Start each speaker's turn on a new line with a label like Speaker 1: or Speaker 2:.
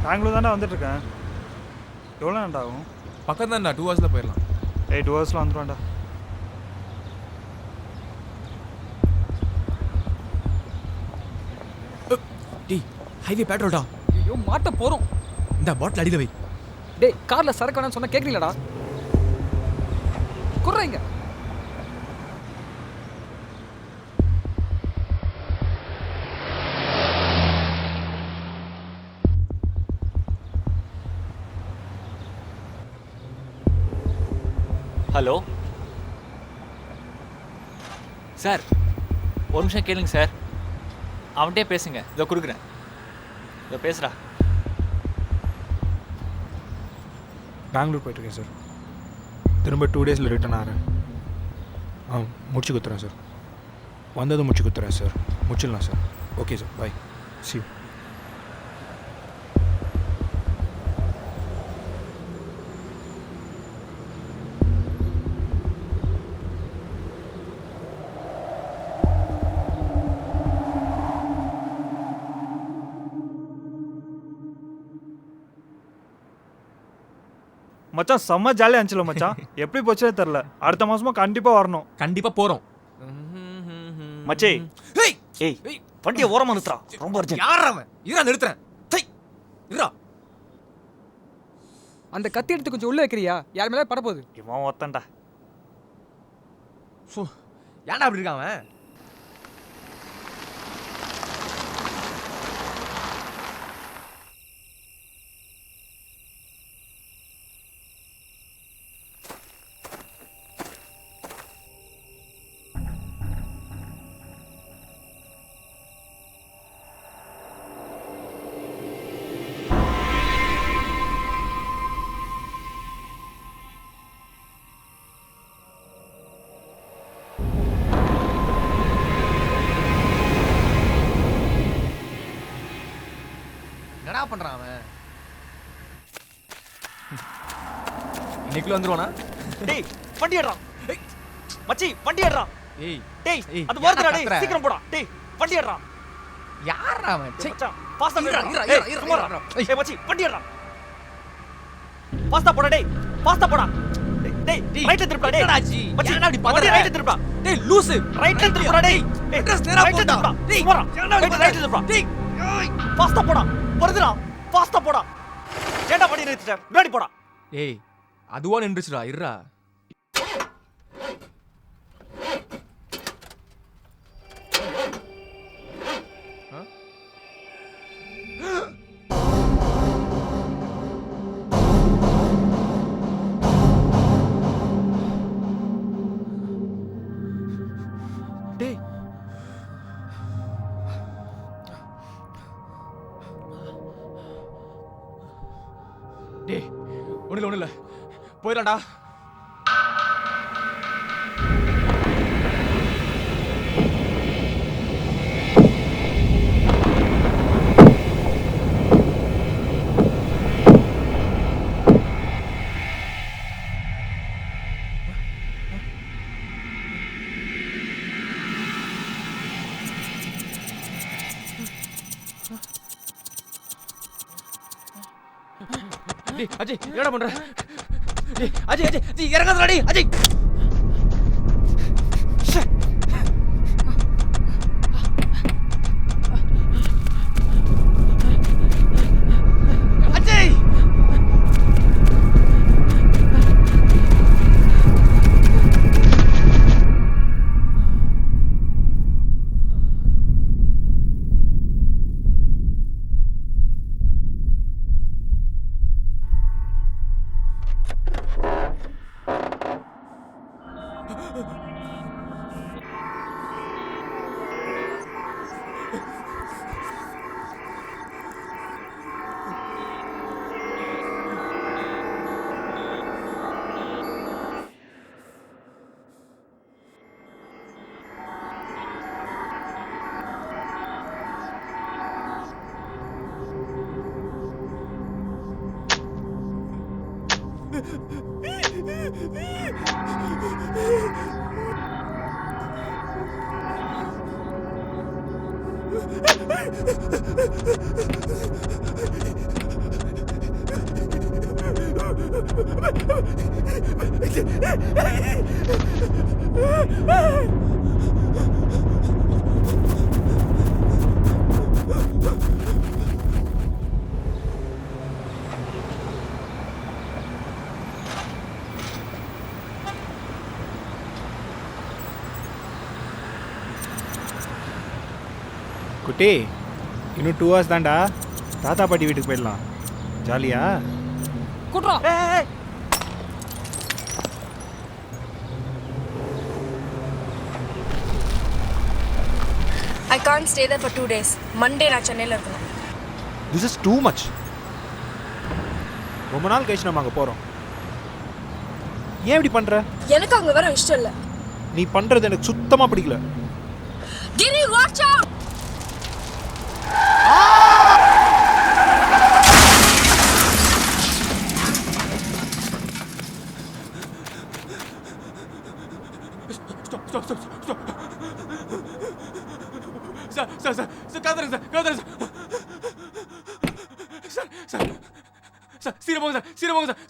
Speaker 1: பெங்களூர் தானே வந்துட்டுருக்கேன். எவ்வளோ நேரம் ஆகும்?
Speaker 2: பக்கம் தான்டா, 2 ஹவர்ஸில் போயிடலாம்.
Speaker 1: 2 ஹவர்ஸில் வந்துடுவேன்டா.
Speaker 2: டேய், ஹைவே பெட்ரோல்டா.
Speaker 3: ஐயோ மாட்ட போகிறோம்.
Speaker 2: இந்த பாட்டில் அடியில் வை.
Speaker 3: டேய் காரில் சரக்கு வேணாம்னு சொன்னால் கேட்குறீங்களாடா? குர்றீங்க.
Speaker 4: ஹலோ சார், ஒரு நிமிஷம் கேளுங்க சார். அவன்கிட்டே பேசுங்க, இதோ கொடுக்குறேன். இதோ பேசுகிறா.
Speaker 5: பெங்களூர் போயிட்டுருக்கேன் சார். திரும்ப 2 டேஸில் ரிட்டர்ன் ஆகிறேன். முடிச்சு கொடுத்துறேன் சார். வந்ததும் முடிச்சு கொடுத்துறேன் சார். முடிச்சிடலாம் sir. Okay sir, bye. C you.
Speaker 1: மச்சான் செம்ம ஜாலியாக இருந்துச்சுல மச்சான். எப்படி போச்சே தெரில. அடுத்த மாதமாக கண்டிப்பாக வரணும்.
Speaker 2: கண்டிப்பாக போகிறோம்.
Speaker 4: மச்சே, ஏய் வண்டியை ஓரமாக நிறுத்துறா. ரொம்ப அர்ஜென்ட்.
Speaker 2: யார் அவன்? இரா நிறுத்துறேன். இரா,
Speaker 3: அந்த கத்தி எடுத்து கொஞ்சம் உள்ளே வைக்கிறியா? யார் மேலே படப்போகுது?
Speaker 4: இவன் ஒத்தன்டா.
Speaker 2: ஏன்டா அப்படி இருக்கான் அவன்? என்னடா பண்றான் அவன்? இன்னைக்குள்ள வந்துருவானா?
Speaker 4: டேய் வண்டி ஏறா. மச்சி வண்டி ஏறா.
Speaker 2: ஏய்
Speaker 4: டேய் அது வருதுடா. டேய் சீக்கிரம் போடா. டேய் வண்டி ஏறா.
Speaker 2: யாரா அவன்?
Speaker 4: மச்சான் பாஸ்தா
Speaker 2: இரா, இரா, இரா, இரா, இரா.
Speaker 4: ஏய் மச்சி வண்டி ஏறா. பாஸ்தா போடா. டேய் பாஸ்தா போடா. டேய் ரைட்ல திருப்புடா. டேய்
Speaker 2: என்னடாச்சி?
Speaker 4: மச்சி
Speaker 2: ஏன்டா இப்படி பண்ற?
Speaker 4: ரைட்ல திருப்புடா.
Speaker 2: டேய் லூசு.
Speaker 4: ரைட்ல திருப்புடா. டேய்
Speaker 2: அட்ரஸ் நேரா போடா.
Speaker 4: டேய் போடா. ரைட்ல திருப்புடா.
Speaker 2: டேய்
Speaker 4: பாஸ்தா போடா. வருதுடா. பாஸ்தா போடா. ஏன்டா வண்டி நிறுத்திட்ட? முன்னாடி போடா.
Speaker 2: ஏய் அதுவா நின்றுச்சுடா. இருடா.
Speaker 4: டேய்
Speaker 2: டேய் ஒண்ணு இல்ல போயிடலாம்டா. டேய் அஜய் என்னடா பண்ற? டேய் அஜய் அஜய் நீ இறங்காதடா. டேய் அஜய். அஜய்
Speaker 5: குட்டி இன்னும் 2 hours தான்டா. தாத்தா பாட்டி வீட்டுக்கு போயிடலாம். ஜாலியா?
Speaker 3: கூட்றா
Speaker 6: I can't stay there for 2 days. Monday நான் சென்னையில் இருக்கணும்.
Speaker 5: This is too much. ரொம்ப நாள் கழிச்சு நம்ம அங்கே போகிறோம். ஏன் இப்படி பண்ணுற?
Speaker 6: எனக்கு அங்கே வர இஷ்டம் இல்லை.
Speaker 5: நீ பண்ணுறது எனக்கு சுத்தமாக பிடிக்கல.
Speaker 6: Giri, watch out!
Speaker 2: Stop. Sir காதறேன் சார் சீக்கிரம் போங்க சார்